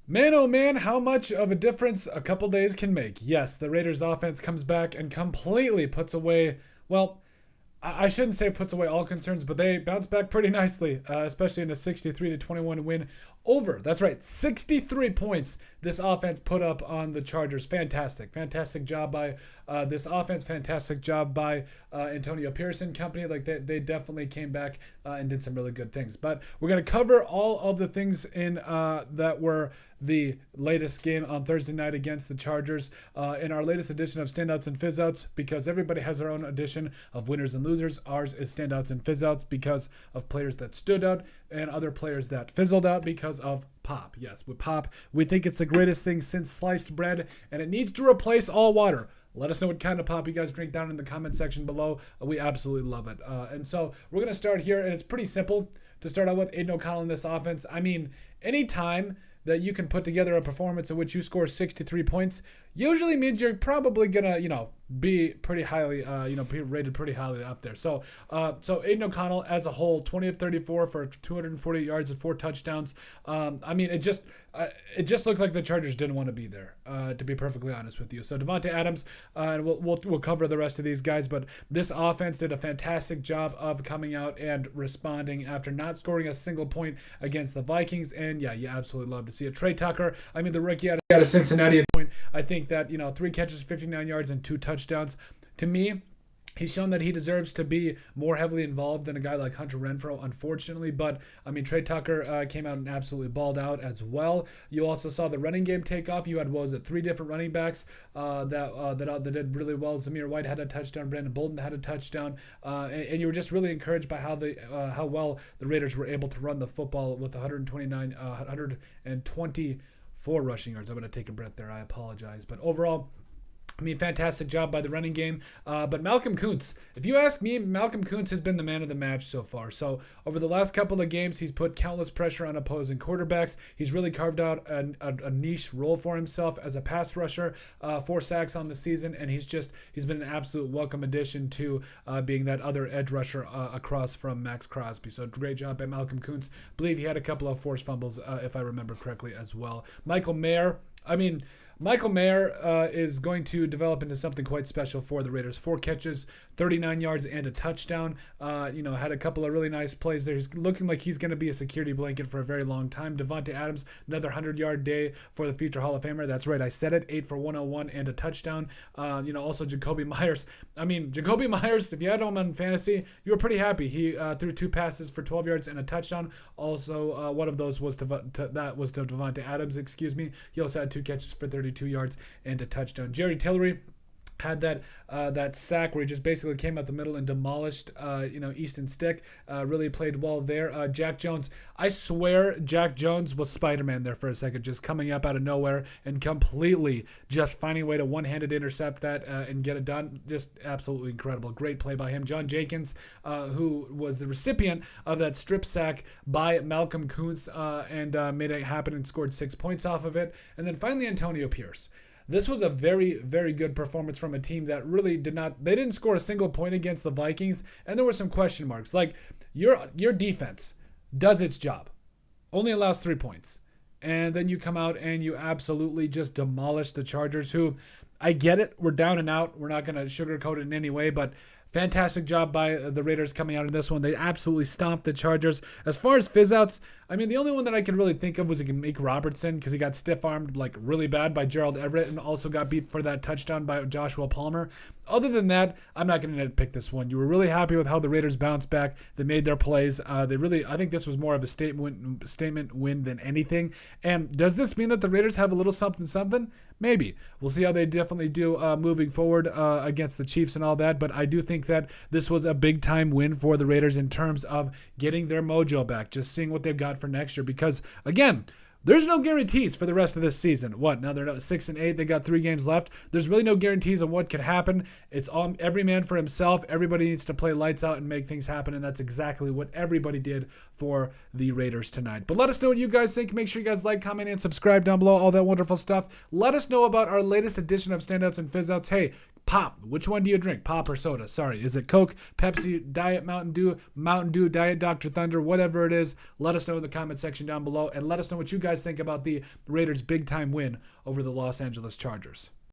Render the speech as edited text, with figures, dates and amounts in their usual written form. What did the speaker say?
Man, oh man, how much of a difference a couple days can make. Yes, the Raiders offense comes back and completely puts away, well, I shouldn't say puts away all concerns, but they bounce back pretty nicely, especially in a 63-21 win over. That's right, 63 points this offense put up on the Chargers. Fantastic, fantastic job by this offense. Fantastic job by Antonio Pearson company. Like they definitely came back and did some really good things. But we're gonna cover all of the things in that were the latest game on Thursday night against the Chargers in our latest edition of Standouts and Fizzouts, because everybody has their own edition of winners and losers. Ours is Standouts and Fizzouts because of players that stood out and other players that fizzled out because of pop. Yes, with pop, we think it's the greatest thing since sliced bread, and it needs to replace all water. Let us know what kind of pop you guys drink down in the comment section below. We absolutely love it. And so we're going to start here, and it's pretty simple to start out with. Aiden O'Connell in this offense. I mean, anytime that you can put together a performance in which you score 63 points usually means you're probably gonna, be pretty highly, be rated pretty highly up there. So Aiden O'Connell as a whole, 20 of 34 for 248 yards and 4 touchdowns. I mean, it just looked like the Chargers didn't want to be there, to be perfectly honest with you. So Davante Adams, and we'll cover the rest of these guys, but this offense did a fantastic job of coming out and responding after not scoring a single point against the Vikings. And yeah, you absolutely love to see it. Trey Tucker, I mean, the rookie out of Cincinnati at point. I think that 3 catches, 59 yards, and 2 touchdowns. To me, he's shown that he deserves to be more heavily involved than a guy like Hunter Renfrow, unfortunately. But, I mean, Trey Tucker came out and absolutely balled out as well. You also saw the running game take off. You had, 3 different running backs that did really well. Zamir White had a touchdown. Brandon Bolden had a touchdown. And you were just really encouraged by how well the Raiders were able to run the football with 124 rushing yards. I'm going to take a breath there. I apologize. But overall, I mean, fantastic job by the running game. But Malcolm Kuntz, if you ask me, Malcolm Kuntz has been the man of the match so far. So over the last couple of games, he's put countless pressure on opposing quarterbacks. He's really carved out a niche role for himself as a pass rusher, 4 sacks on the season, and he's been an absolute welcome addition to being that other edge rusher across from Max Crosby. So great job by Malcolm Kuntz. I believe he had a couple of forced fumbles, if I remember correctly, as well. Michael Mayer, Michael Mayer is going to develop into something quite special for the Raiders. 4 catches, 39 yards, and a touchdown. Had a couple of really nice plays there. He's looking like he's going to be a security blanket for a very long time. Davante Adams, another 100-yard day for the future Hall of Famer. That's right, I said it. 8 for 101 and a touchdown. Also Jacoby Myers. Jacoby Myers, if you had him on fantasy, you were pretty happy. He threw 2 passes for 12 yards and a touchdown. Also, one of those was to Davante Adams. Excuse me. He also had 2 catches for 32 yards and a touchdown. Jerry Tillery had that sack where he just basically came out the middle and demolished Easton Stick. Really played well there. Jack Jones, I swear Jack Jones was Spider-Man there for a second, just coming up out of nowhere and completely just finding a way to one-handed intercept that and get it done. Just absolutely incredible. Great play by him. John Jenkins, who was the recipient of that strip sack by Malcolm Kuntz and made it happen and scored 6 points off of it. And then finally Antonio Pierce. This was a very, very good performance from a team that really didn't score a single point against the Vikings, and there were some question marks. Like, your defense does its job, only allows 3 points, and then you come out and you absolutely just demolish the Chargers, who, I get it, we're down and out. We're not going to sugarcoat it in any way, but fantastic job by the Raiders coming out in this one. They absolutely stomped the Chargers. As far as fizzouts, the only one that I can really think of was Mike Robertson, because he got stiff-armed like really bad by Gerald Everett and also got beat for that touchdown by Joshua Palmer. Other than that, I'm not going to nitpick this one. You were really happy with how the Raiders bounced back. They made their plays. I think this was more of a statement win than anything. And does this mean that the Raiders have a little something? Maybe. We'll see how they definitely do moving forward against the Chiefs and all that. But I do think that this was a big-time win for the Raiders in terms of getting their mojo back, just seeing what they've got for next year. Because, again, there's no guarantees for the rest of this season. Now they're 6-8. They got 3 games left. There's really no guarantees on what could happen. It's all every man for himself. Everybody needs to play lights out and make things happen, and that's exactly what everybody did for the Raiders tonight. But let us know what you guys think. Make sure you guys like, comment, and subscribe down below. All that wonderful stuff. Let us know about our latest edition of Standouts and Fizzouts. Hey, pop. Which one do you drink? Pop or soda? Sorry. Is it Coke, Pepsi, Diet Mountain Dew, Diet Dr. Thunder, whatever it is? Let us know in the comment section down below, and let us know what you guys guys think about the Raiders' big-time win over the Los Angeles Chargers?